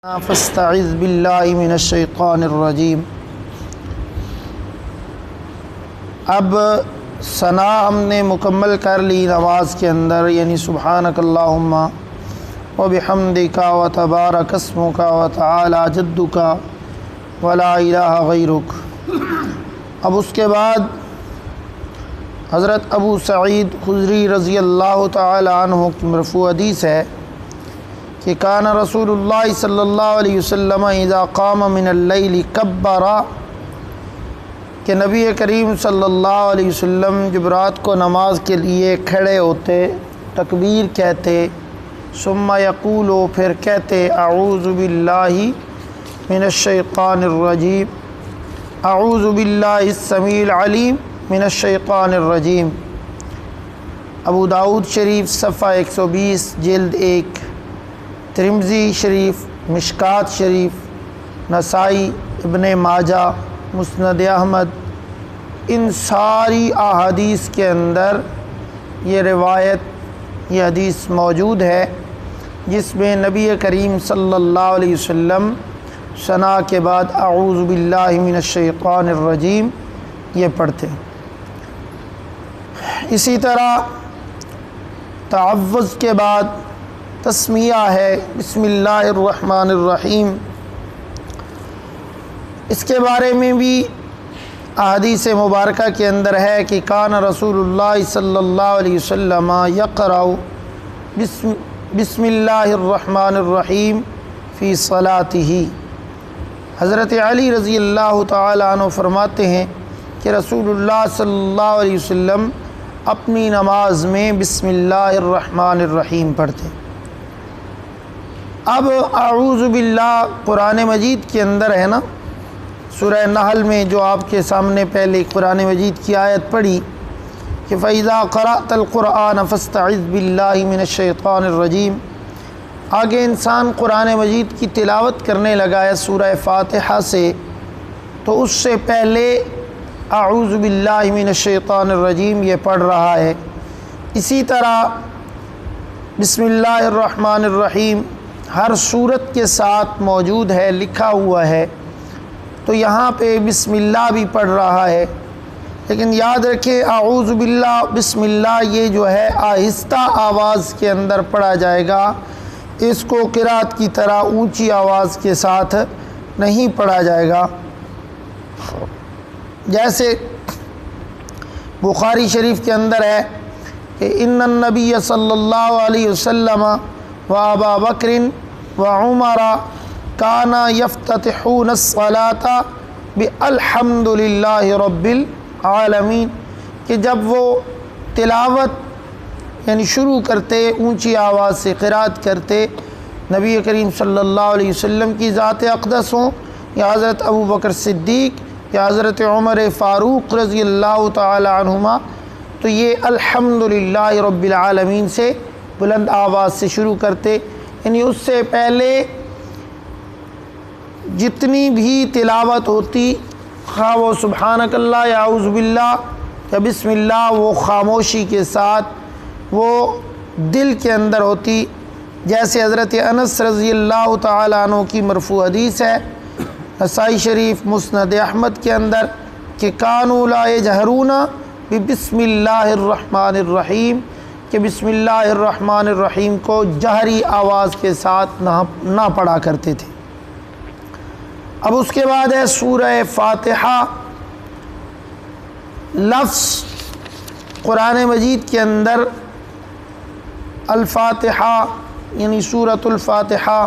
فاستعذ باللہ من الشیطان الرجیم۔ اب ثنا ہم نے مکمل کر لی نماز کے اندر، یعنی سبحانک اللہم وبحمدک وتبارک اسمک وتعالی جدک ولا الہ غیرک۔ اب اس کے بعد حضرت ابو سعید خدری رضی اللہ تعالی عنہ کی مرفوع حدیث ہے کہ کان رسول اللہ صلی اللہ علیہ وسلم اذا قام من اللیل کبر، کہ نبی کریم صلی اللہ علیہ وسلم جب رات کو نماز کے لیے کھڑے ہوتے تکبیر کہتے، ثم یقول، پھر کہتے اعوذ باللہ من الشیطان الرجیم، اعوذ باللہ السمیع العلیم من الشیطان الرجیم۔ ابو داؤد شریف صفحہ 120 جلد 1، ترمذی شریف، مشکات شریف، نسائی، ابن ماجہ، مسند احمد، ان ساری احادیث کے اندر یہ روایت، یہ حدیث موجود ہے جس میں نبی کریم صلی اللہ علیہ وسلم ثنا کے بعد اعوذ باللہ من الشیطان الرجیم یہ پڑھتے۔ اسی طرح تعوذ کے بعد تسمیہ ہے بسم اللہ الرحمن الرحیم، اس کے بارے میں بھی احادیث مبارکہ کے اندر ہے کہ کان رسول اللہ صلی اللہ علیہ وسلم یقرأ بسم اللہ الرحمن الرحیم فی صلاتہ۔ حضرت علی رضی اللہ تعالی عنہ فرماتے ہیں کہ رسول اللہ صلی اللہ علیہ وسلم اپنی نماز میں بسم اللہ الرحمن الرحیم پڑھتے۔ اب اعوذ باللہ قرآن مجید کے اندر ہے نا، سورہ نحل میں جو آپ کے سامنے پہلے قرآن مجید کی آیت پڑھی کہ فَإِذَا قَرَأْتَ الْقُرْآنَ فَاسْتَعِذْ بِاللَّهِ مِنَ الشَّيْطَانِ الرَّجِيمِ۔ آگے انسان قرآن مجید کی تلاوت کرنے لگا ہے سورہ فاتحہ سے، تو اس سے پہلے اعوذ باللہ من الشیطان الرجیم یہ پڑھ رہا ہے۔ اسی طرح بسم اللہ الرحمن الرحیم ہر سورت کے ساتھ موجود ہے، لکھا ہوا ہے، تو یہاں پہ بسم اللہ بھی پڑھ رہا ہے، لیکن یاد رکھیں اعوذ باللہ بسم اللہ یہ جو ہے آہستہ آواز کے اندر پڑھا جائے گا، اس کو قرات کی طرح اونچی آواز کے ساتھ نہیں پڑھا جائے گا۔ جیسے بخاری شریف کے اندر ہے کہ ان النبی صلی اللہ علیہ وسلم و ابا بکر و عمر کانا یفتتحون الصلاۃ بالحمد للہ رب العالمین، کہ جب وہ تلاوت یعنی شروع کرتے، اونچی آواز سے قرات کرتے، نبی کریم صلی اللہ علیہ وسلم کی ذات اقدس ہوں یا حضرت ابو بکر صدیق یا حضرت عمر فاروق رضی اللہ تعالی عنہما، تو یہ الحمد للہ رب العالمین سے بلند آواز سے شروع کرتے، یعنی اس سے پہلے جتنی بھی تلاوت ہوتی، خواہ وہ سبحانک اللہ یا اعوذ باللہ یا بسم اللہ، وہ خاموشی کے ساتھ وہ دل کے اندر ہوتی۔ جیسے حضرت انس رضی اللہ تعالی عنہ کی مرفوع حدیث ہے نسائی شریف، مسند احمد کے اندر کہ کانوا لا یجہرون بسم اللہ الرحمن الرحیم، کہ بسم اللہ الرحمن الرحیم کو جہری آواز کے ساتھ نہ پڑھا کرتے تھے۔ اب اس کے بعد ہے سورہ فاتحہ۔ لفظ قرآن مجید کے اندر الفاتحہ یعنی سورۃ الفاتحہ،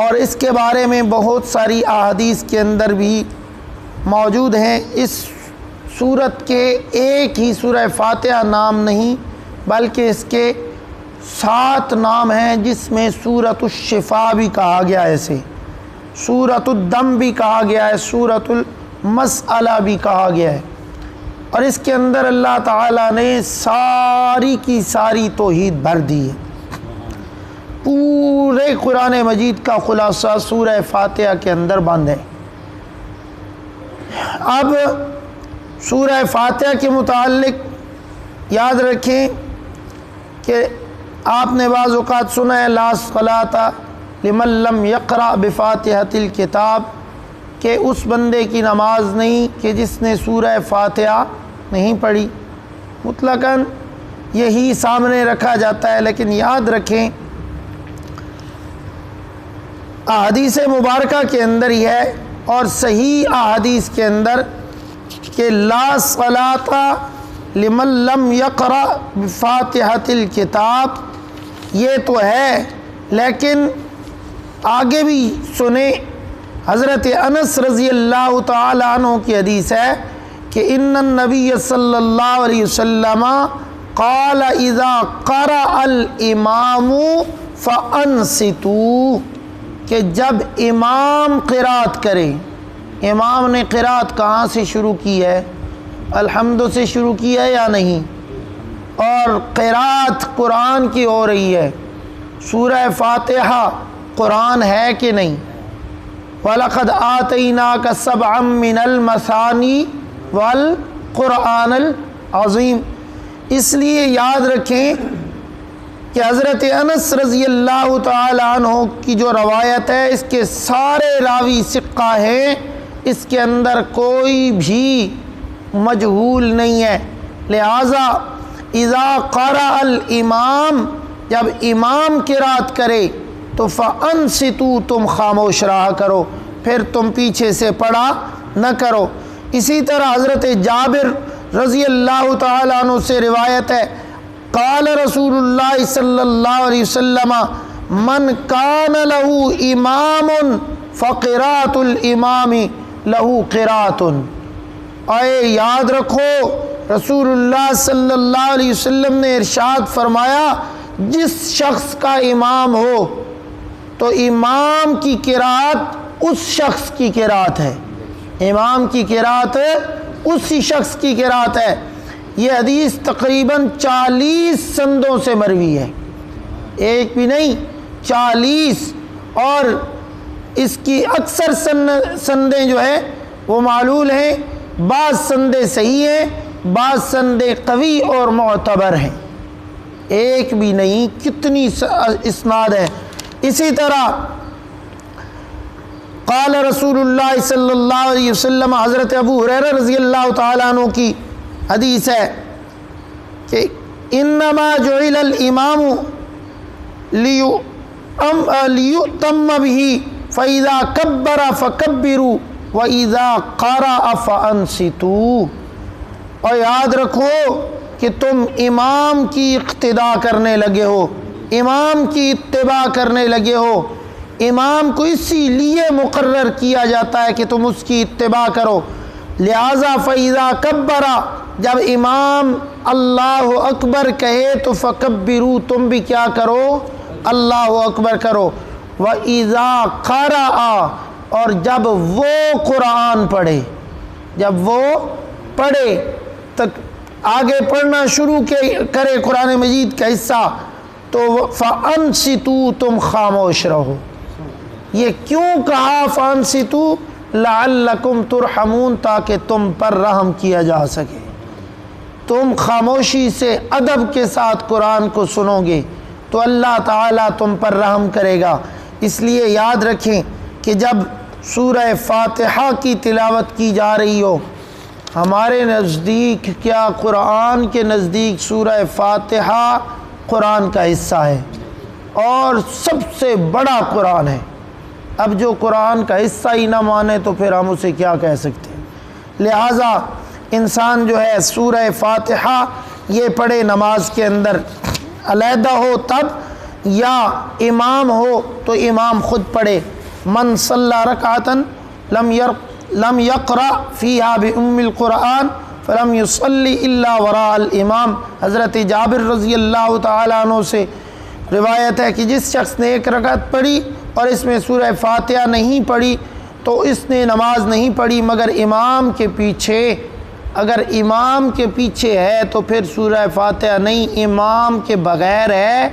اور اس کے بارے میں بہت ساری احادیث کے اندر بھی موجود ہیں۔ اس سورت کے ایک ہی سورہ فاتحہ نام نہیں بلکہ اس کے 7 نام ہیں، جس میں سورۃ الشفاء بھی کہا گیا ہے، اسے سورۃ الدم بھی کہا گیا ہے، سورۃ المسئلہ بھی کہا گیا ہے، اور اس کے اندر اللہ تعالیٰ نے ساری کی ساری توحید بھر دی ہے۔ پورے قرآن مجید کا خلاصہ سورہ فاتحہ کے اندر بند ہے۔ اب سورہ فاتحہ کے متعلق یاد رکھیں کہ آپ نے بعض اوقات سنا ہے لا صلاۃ لمن لم یقرأ بفاتحۃ الکتاب، کہ اس بندے کی نماز نہیں کہ جس نے سورہ فاتحہ نہیں پڑھی۔ مطلقاً یہی سامنے رکھا جاتا ہے، لیکن یاد رکھیں احادیث مبارکہ کے اندر ہی ہے اور صحیح احادیث کے اندر کہ لا صلاۃ لمن لم یقرأ بفاتحۃ الکتاب، یہ تو ہے، لیکن آگے بھی سنیں، حضرت انس رضی اللہ تعالی عنہ کی حدیث ہے کہ ان النبی صلی اللہ علیہ وسلم قال اذا قرأ الامام فانصتوا، کہ جب امام قرات کرے، امام نے قرات کہاں سے شروع کی ہے؟ الحمد سے شروع کی ہے یا نہیں؟ اور قرات قرآن کی ہو رہی ہے، سورہ فاتحہ قرآن ہے کہ نہیں؟ وَلَقَدْ آتَيْنَاكَ سَبْعًا مِّنَ الْمَثَانِي وَالْقُرْآنِ الْعَظِيمِ۔ اس لیے یاد رکھیں کہ حضرت انس رضی اللہ تعالی عنہ کی جو روایت ہے اس کے سارے راوی ثقہ ہیں، اس کے اندر کوئی بھی مجہول نہیں ہے، لہٰذا اذا قرأ الامام، جب امام قرات کرے تو فانصتوا، تم خاموش رہا کرو، پھر تم پیچھے سے پڑھا نہ کرو۔ اسی طرح حضرت جابر رضی اللہ تعالیٰ عنہ سے روایت ہے قال رسول اللہ صلی اللہ علیہ وسلم من کان لہ امام فقراءۃ الامام لہ قراءۃ، اے یاد رکھو رسول اللہ صلی اللہ علیہ وسلم نے ارشاد فرمایا جس شخص کا امام ہو تو امام کی قرات اس شخص کی قرات ہے، امام کی قرات اسی شخص کی قرات ہے۔ یہ حدیث تقریباً 40 سندوں سے مروی ہے، ایک بھی نہیں 40، اور اس کی اکثر سندیں جو ہیں وہ معلول ہیں، بعض سندیں صحیح ہیں، بعض سندیں قوی اور معتبر ہیں، ایک بھی نہیں، کتنی اسناد ہیں۔ اسی طرح قال رسول اللہ صلی اللہ علیہ وسلم، حضرت ابو ہریرہ رضی اللہ تعالیٰ عنہ کی حدیث ہے کہ انما جعل الامام لیؤتم به فاذا کبر فکبروا واذا قرأ فانصتوا، اور یاد رکھو کہ تم امام کی اقتداء کرنے لگے ہو، امام کی اتباع کرنے لگے ہو، امام کو اسی لیے مقرر کیا جاتا ہے کہ تم اس کی اتباع کرو، لہذا فَإِذَا كَبَّرَ، جب امام اللہ اکبر کہے تو فَكَبِّرُوا، تم بھی کیا کرو؟ اللہ اکبر کرو۔ وَإِذَا قَرَأَ، اور جب وہ قرآن پڑھے، جب وہ پڑھے تک آگے پڑھنا شروع کرے قرآن مجید کا حصہ تو فَأَنصِتُوا، تم خاموش رہو۔ یہ کیوں کہا فَأَنصِتُوا؟ لَعَلَّكُمْ تُرْحَمُونَ، تاکہ تم پر رحم کیا جا سکے۔ تم خاموشی سے ادب کے ساتھ قرآن کو سنو گے تو اللہ تعالیٰ تم پر رحم کرے گا۔ اس لیے یاد رکھیں کہ جب سورہ فاتحہ کی تلاوت کی جا رہی ہو، ہمارے نزدیک کیا قرآن کے نزدیک سورہ فاتحہ قرآن کا حصہ ہے اور سب سے بڑا قرآن ہے۔ اب جو قرآن کا حصہ ہی نہ مانے تو پھر ہم اسے کیا کہہ سکتے ہیں؟ لہٰذا انسان جو ہے سورہ فاتحہ یہ پڑھے نماز کے اندر، علیحدہ ہو تب یا امام ہو تو امام خود پڑھے۔ من صلی رکعۃ لم یقرأ فیہا بأم القرآن فلم یصلی الا وراء الامام، حضرت جابر رضی اللہ تعالیٰ عنہ سے روایت ہے کہ جس شخص نے ایک رکعت پڑھی اور اس میں سورہ فاتحہ نہیں پڑھی تو اس نے نماز نہیں پڑھی مگر امام کے پیچھے۔ اگر امام کے پیچھے ہے تو پھر سورہ فاتحہ نہیں، امام کے بغیر ہے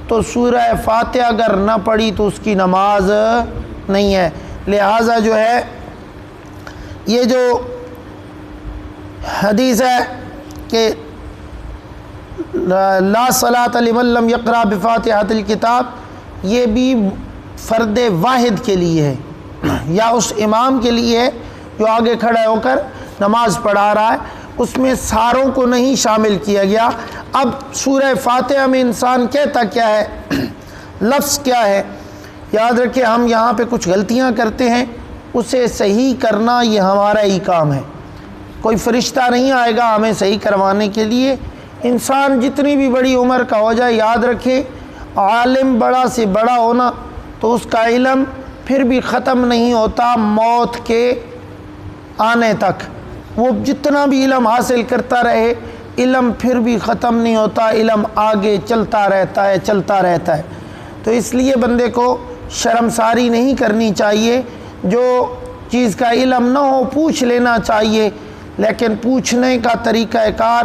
تو سورہ فاتحہ اگر نہ پڑھی تو اس کی نماز نہیں ہے۔ لہٰذا جو ہے یہ جو حدیث ہے کہ لا صلاۃ لمن لم یقرأ بفاتحۃ الکتاب، یہ بھی فرد واحد کے لیے ہے یا اس امام کے لیے ہے جو آگے کھڑا ہو کر نماز پڑھا رہا ہے، اس میں ساروں کو نہیں شامل کیا گیا۔ اب سورہ فاتحہ میں انسان کہتا کیا ہے، لفظ کیا ہے؟ یاد رکھیں ہم یہاں پہ کچھ غلطیاں کرتے ہیں، اسے صحیح کرنا یہ ہمارا ہی کام ہے، کوئی فرشتہ نہیں آئے گا ہمیں صحیح کروانے کے لیے۔ انسان جتنی بھی بڑی عمر کا ہو جائے، یاد رکھیں عالم بڑا سے بڑا ہونا تو اس کا علم پھر بھی ختم نہیں ہوتا موت کے آنے تک، وہ جتنا بھی علم حاصل کرتا رہے علم پھر بھی ختم نہیں ہوتا، علم آگے چلتا رہتا ہے چلتا رہتا ہے۔ تو اس لیے بندے کو شرمساری نہیں کرنی چاہیے، جو چیز کا علم نہ ہو پوچھ لینا چاہیے، لیکن پوچھنے کا طریقہ کار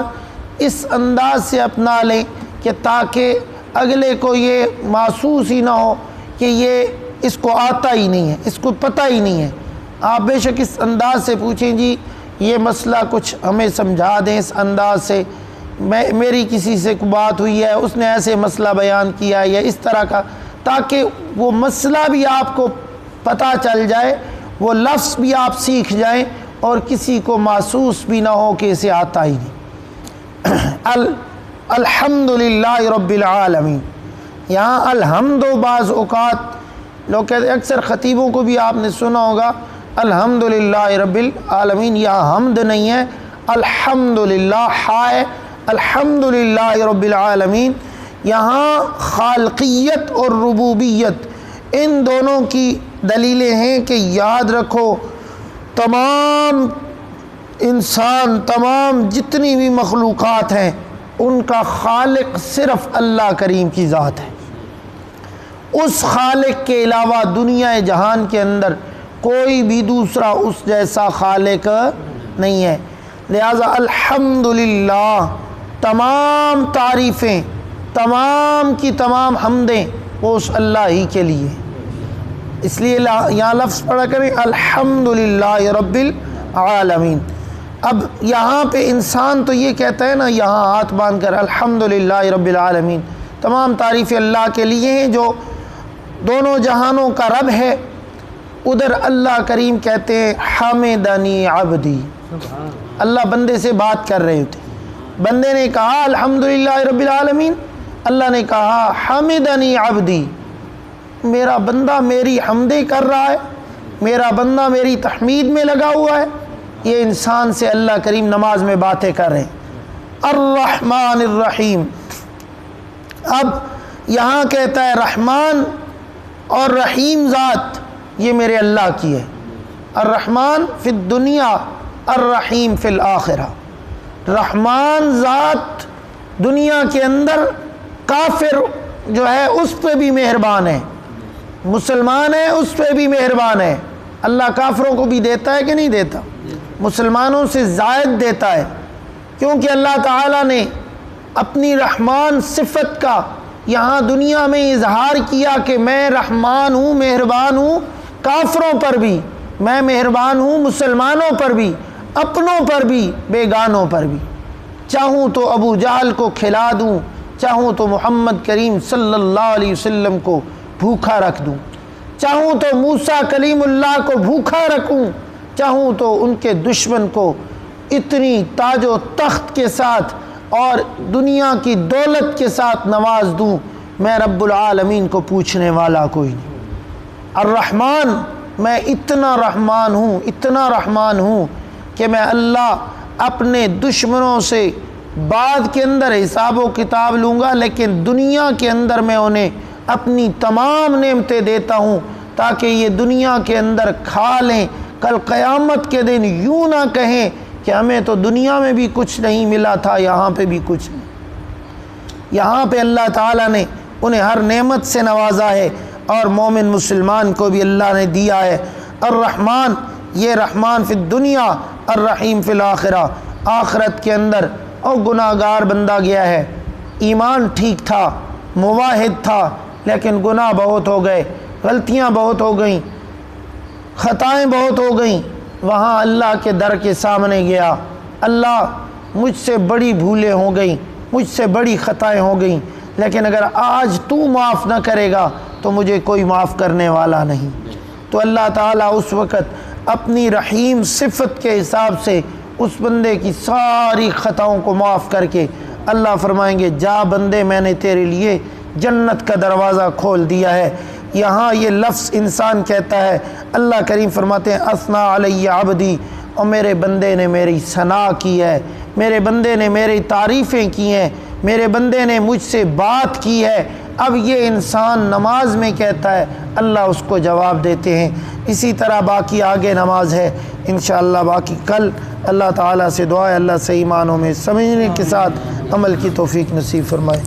اس انداز سے اپنا لیں کہ تاکہ اگلے کو یہ محسوس ہی نہ ہو کہ یہ اس کو آتا ہی نہیں ہے، اس کو پتہ ہی نہیں ہے۔ آپ بے شک اس انداز سے پوچھیں، جی یہ مسئلہ کچھ ہمیں سمجھا دیں اس انداز سے، میری کسی سے بات ہوئی ہے اس نے ایسے مسئلہ بیان کیا ہے یا اس طرح کا، تاکہ وہ مسئلہ بھی آپ کو پتہ چل جائے، وہ لفظ بھی آپ سیکھ جائیں اور کسی کو محسوس بھی نہ ہو کہ اسے آتا ہی نہیں۔ الحمدللہ رب العالمین، یہاں الحمد و بعض اوقات لوگ کہتے ہیں، اکثر خطیبوں کو بھی آپ نے سنا ہوگا الحمدللہ رب العالمین، یہاں حمد نہیں ہے، الحمدللہ ہے، الحمدللہ رب العالمین۔ یہاں خالقیت اور ربوبیت ان دونوں کی دلیلیں ہیں کہ یاد رکھو تمام انسان، تمام جتنی بھی مخلوقات ہیں ان کا خالق صرف اللہ کریم کی ذات ہے، اس خالق کے علاوہ دنیا جہان کے اندر کوئی بھی دوسرا اس جیسا خالق نہیں ہے۔ لہذا الحمدللہ تمام تعریفیں، تمام کی تمام حمدیں وہ اس اللہ ہی کے لیے، اس لیے یہاں لفظ پڑھا کریں الحمدللہ رب العالمین۔ اب یہاں پہ انسان تو یہ کہتا ہے نا، یہاں ہاتھ باندھ کر الحمدللہ رب العالمین، تمام تعریفیں اللہ کے لیے ہیں جو دونوں جہانوں کا رب ہے۔ ادھر اللہ کریم کہتے ہیں حمدنی عبدی، اللہ بندے سے بات کر رہے ہوتے، بندے نے کہا الحمدللہ رب العالمین، اللہ نے کہا حمدنی عبدی، میرا بندہ میری حمدیں کر رہا ہے، میرا بندہ میری تحمید میں لگا ہوا ہے۔ یہ انسان سے اللہ کریم نماز میں باتیں کر رہے ہیں۔ الرحمن الرحیم، اب یہاں کہتا ہے رحمان اور رحیم ذات یہ میرے اللہ کی ہے، الرحمن فی الدنیا الرحیم فی الآخرہ۔ رحمان ذات دنیا کے اندر کافر جو ہے اس پہ بھی مہربان ہے، مسلمان ہے اس پہ بھی مہربان ہے۔ اللہ کافروں کو بھی دیتا ہے کہ نہیں دیتا؟ مسلمانوں سے زائد دیتا ہے، کیونکہ اللہ تعالیٰ نے اپنی رحمان صفت کا یہاں دنیا میں اظہار کیا کہ میں رحمان ہوں، مہربان ہوں کافروں پر بھی، میں مہربان ہوں مسلمانوں پر بھی، اپنوں پر بھی بیگانوں پر بھی۔ چاہوں تو ابو جہل کو کھلا دوں، چاہوں تو محمد کریم صلی اللہ علیہ وسلم کو بھوکا رکھ دوں، چاہوں تو موسیٰ کلیم اللہ کو بھوکا رکھوں، چاہوں تو ان کے دشمن کو اتنی تاج و تخت کے ساتھ اور دنیا کی دولت کے ساتھ نواز دوں، میں رب العالمین کو پوچھنے والا کوئی نہیں۔ الرحمن، میں اتنا رحمان ہوں، اتنا رحمان ہوں کہ میں اللہ اپنے دشمنوں سے بعد کے اندر حساب و کتاب لوں گا، لیکن دنیا کے اندر میں انہیں اپنی تمام نعمتیں دیتا ہوں تاکہ یہ دنیا کے اندر کھا لیں، کل قیامت کے دن یوں نہ کہیں کہ ہمیں تو دنیا میں بھی کچھ نہیں ملا تھا، یہاں پہ بھی کچھ نہیں۔ یہاں پہ اللہ تعالیٰ نے انہیں ہر نعمت سے نوازا ہے، اور مومن مسلمان کو بھی اللہ نے دیا ہے۔ الرحمن، یہ رحمان فی الدنیا الرحیم فی الآخرہ، آخرت کے اندر اور گناہ گار بندہ گیا ہے، ایمان ٹھیک تھا، موحد تھا، لیکن گناہ بہت ہو گئے، غلطیاں بہت ہو گئیں، خطائیں بہت ہو گئیں، وہاں اللہ کے در کے سامنے گیا، اللہ مجھ سے بڑی بھولیں ہو گئیں، مجھ سے بڑی خطائیں ہو گئیں، لیکن اگر آج تو معاف نہ کرے گا تو مجھے کوئی معاف کرنے والا نہیں۔ تو اللہ تعالیٰ اس وقت اپنی رحیم صفت کے حساب سے اس بندے کی ساری خطاؤں کو معاف کر کے اللہ فرمائیں گے جا بندے میں نے تیرے لیے جنت کا دروازہ کھول دیا ہے۔ یہاں یہ لفظ انسان کہتا ہے، اللہ کریم فرماتے ہیں اثنا علی عبدی، اور میرے بندے نے میری ثنا کی ہے، میرے بندے نے میری تعریفیں کی ہیں، میرے بندے نے مجھ سے بات کی ہے۔ اب یہ انسان نماز میں کہتا ہے، اللہ اس کو جواب دیتے ہیں۔ اسی طرح باقی آگے نماز ہے انشاءاللہ، باقی کل اللہ تعالیٰ سے دعا ہے اللہ صحیح معنوں میں سمجھنے کے ساتھ عمل کی توفیق نصیب فرمائے۔